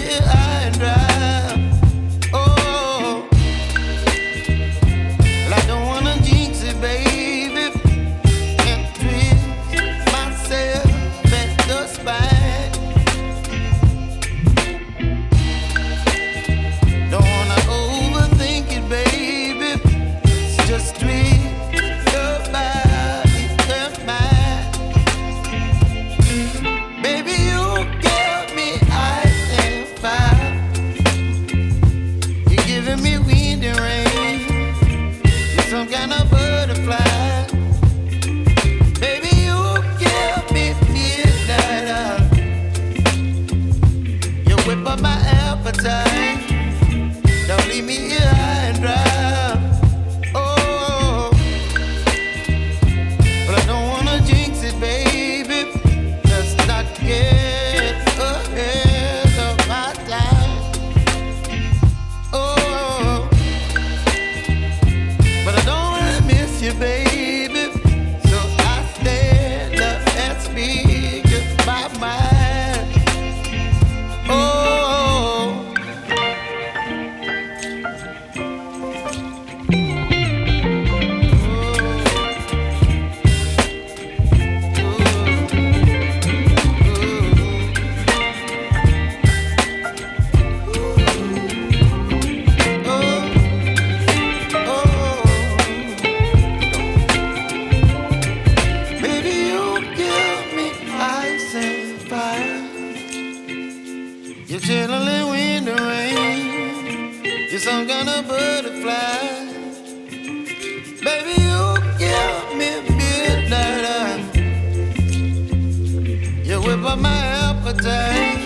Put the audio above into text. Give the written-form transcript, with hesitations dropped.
here high and dry. Oh, well, I don't wanna jinx it, baby, and twist myself at the spine. Don't wanna overthink it, baby. It's just twist your body and mine. Baby, you give me ice and fire. You're giving me wind and rain. You're some kind of butterfly. Baby, you give me midnight. You whip up my appetite. Don't leave me here high and dry. Oh, but I don't wanna jinx it, baby. Let's not get ahead of my time. Oh, but I don't wanna miss you, baby. So I stand up and speak my mind. Oh. Baby, you give me ice and fire. You're chilling wind and rain. You're some kind of butterfly. Baby, you give me midnight. You whip up my appetite.